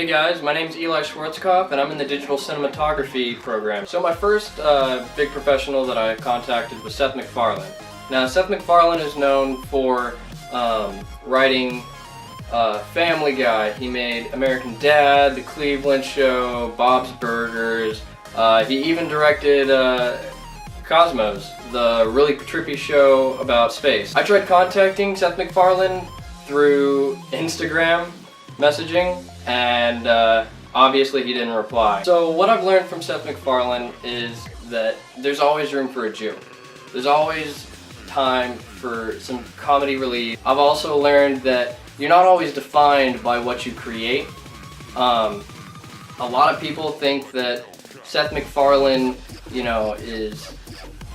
Hey guys, my name's Eli Schwarzkopf and I'm in the digital cinematography program. So my first big professional that I contacted was Seth MacFarlane. Now Seth MacFarlane is known for writing Family Guy. He made American Dad, The Cleveland Show, Bob's Burgers. He even directed Cosmos, the really trippy show about space. I tried contacting Seth MacFarlane through Instagram messaging, and obviously he didn't reply. So what I've learned from Seth MacFarlane is that there's always room for a joke. There's always time for some comedy relief. I've also learned that you're not always defined by what you create. A lot of people think that Seth MacFarlane, is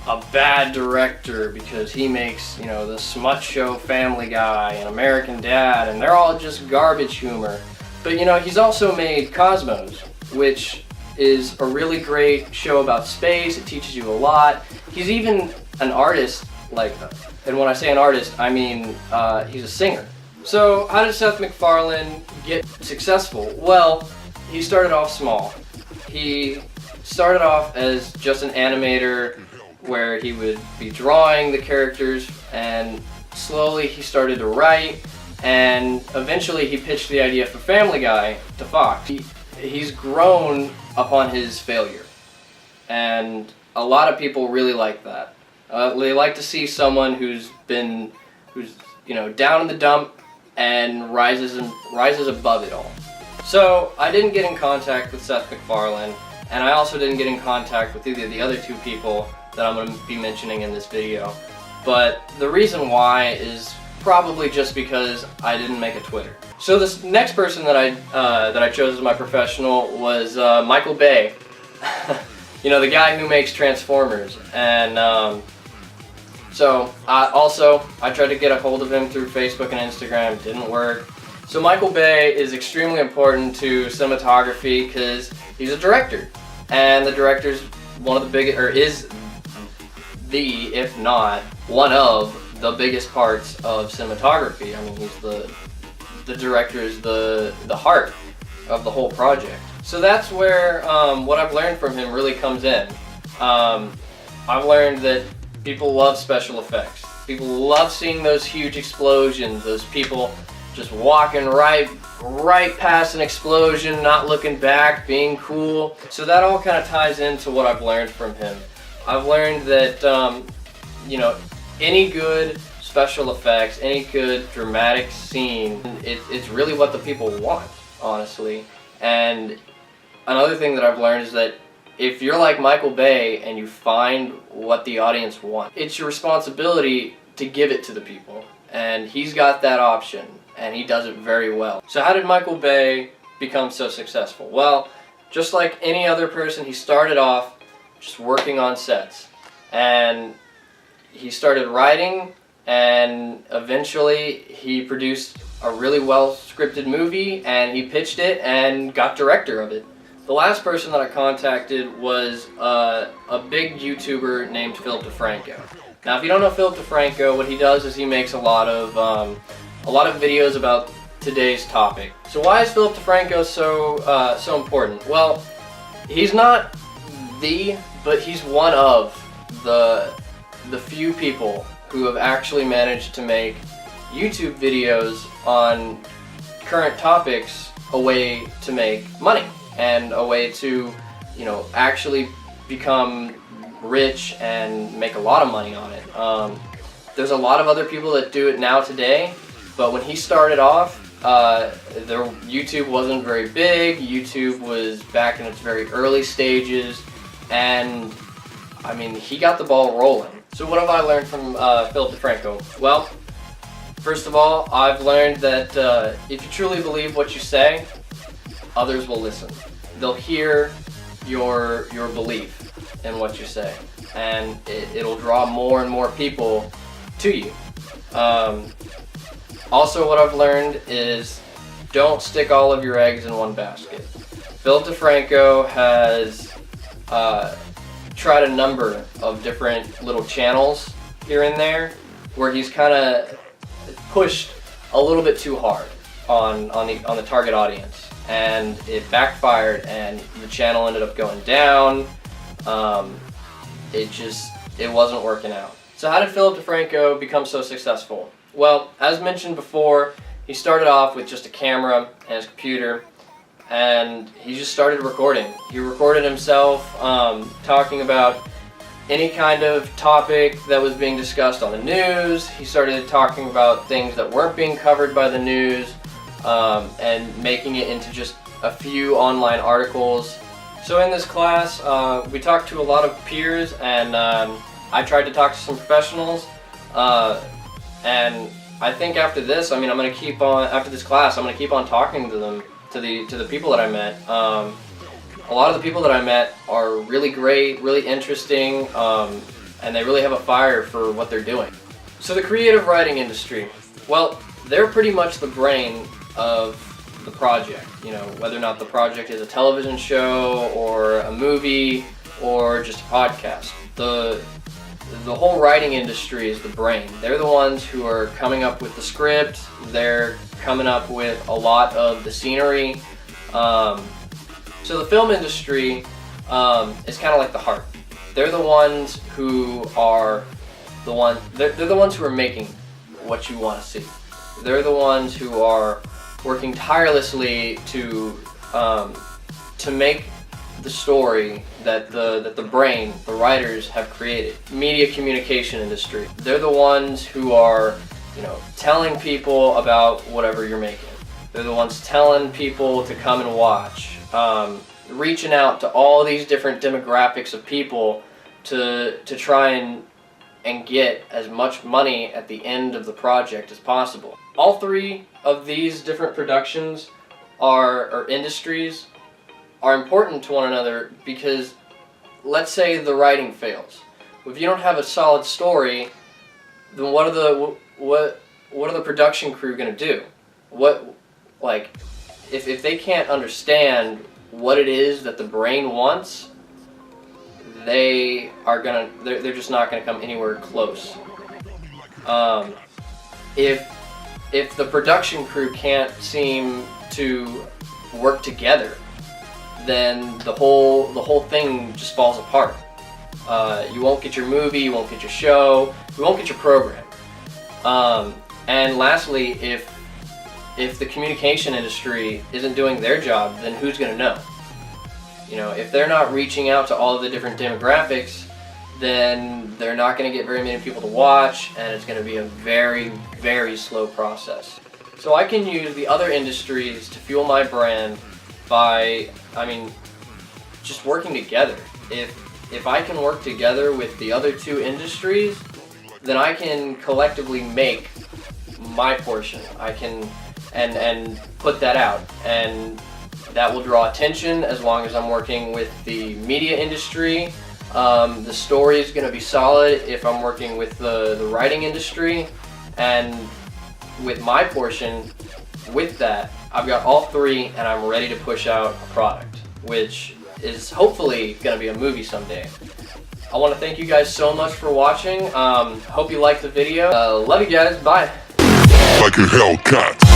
a bad director because he makes, the smut show Family Guy and American Dad, and they're all just garbage humor. But he's also made Cosmos, which is a really great show about space. It teaches you a lot. He's even an artist, and when I say an artist, I mean he's a singer. So how did Seth MacFarlane get successful? Well, he started off small. He started off as just an animator where he would be drawing the characters, and slowly he started to write, and eventually he pitched the idea for Family Guy to Fox. He's grown upon his failure, and a lot of people really like that. They like to see someone who's down in the dump and rises above it all. So I didn't get in contact with Seth MacFarlane, and I also didn't get in contact with either of the other two people that I'm going to be mentioning in this video. But the reason why is probably just because I didn't make a Twitter. So this next person that I chose as my professional was Michael Bay. The guy who makes Transformers. And so I tried to get a hold of him through Facebook and Instagram. It didn't work. So Michael Bay is extremely important to cinematography because he's a director, and the director's one of the biggest, or is the, if not one of the biggest parts of cinematography. I mean, he's the director is the heart of the whole project. So that's where what I've learned from him really comes in. I've learned that people love special effects. People love seeing those huge explosions, those people just walking right past an explosion, not looking back, being cool. So that all kind of ties into what I've learned from him. I've learned that, any good special effects, any good dramatic scene, it's really what the people want, honestly. And another thing that I've learned is that if you're like Michael Bay and you find what the audience wants, it's your responsibility to give it to the people. And he's got that option, and he does it very well. So how did Michael Bay become so successful? Well, just like any other person, he started off just working on sets. And he started writing, and eventually he produced a really well scripted movie, and he pitched it and got director of it. The last person that I contacted was a big YouTuber named Philip DeFranco. Now, if you don't know Philip DeFranco, what he does is he makes a lot of videos about today's topic. So why is Philip DeFranco so important? Well, he's not but he's one of the few people who have actually managed to make YouTube videos on current topics a way to make money and a way to, actually become rich and make a lot of money on it. There's a lot of other people that do it now today, but when he started off, YouTube wasn't very big. YouTube was back in its very early stages, and I mean, he got the ball rolling. So what have I learned from Philip DeFranco? Well, first of all, I've learned that if you truly believe what you say, others will listen. They'll hear your belief in what you say, and it'll draw more and more people to you. Also, what I've learned is don't stick all of your eggs in one basket. Philip DeFranco has tried a number of different little channels here and there where he's kind of pushed a little bit too hard. on the target audience, and it backfired, and the channel ended up going down. It wasn't working out. So how did Philip DeFranco become so successful? Well, as mentioned before, he started off with just a camera and his computer, and he just started recording. He recorded himself talking about any kind of topic that was being discussed on the news. He started talking about things that weren't being covered by the news, and making it into just a few online articles. So in this class, we talked to a lot of peers, and I tried to talk to some professionals, and I think after this, I'm going to keep on, after this class, I'm going to keep on talking to them, to the people that I met. A lot of the people that I met are really great, really interesting, and they really have a fire for what they're doing. So the creative writing industry, well, they're pretty much the brain of the project. You know, whether or not the project is a television show or a movie or just a podcast. The whole writing industry is the brain. They're the ones who are coming up with the script. They're coming up with a lot of the scenery. So the film industry is kind of like the heart. They're the ones who are they're the ones who are making what you want to see. They're the ones who are working tirelessly to make the story that the brain, the writers, have created. Media communication industry. They're the ones who are, telling people about whatever you're making. They're the ones telling people to come and watch. Reaching out to all these different demographics of people to try and get as much money at the end of the project as possible. All three of these different productions or industries are important to one another, because let's say the writing fails. If you don't have a solid story, then what are the production crew going to do? If they can't understand what it is that the brain wants, they're just not going to come anywhere close. If the production crew can't seem to work together, then the whole thing just falls apart. You won't get your movie, you won't get your show, you won't get your program. And lastly, if the communication industry isn't doing their job, then who's going to know? If they're not reaching out to all of the different demographics, then they're not going to get very many people to watch, and it's going to be a very, very slow process. So I can use the other industries to fuel my brand by, just working together. If I can work together with the other two industries, then I can collectively make my portion. I can and put that out, and that will draw attention as long as I'm working with the media industry. The story is going to be solid if I'm working with the writing industry, and with my portion, with that, I've got all three, and I'm ready to push out a product, which is hopefully going to be a movie someday. I want to thank you guys so much for watching. Hope you liked the video. Love you guys. Bye. Like a Hellcat.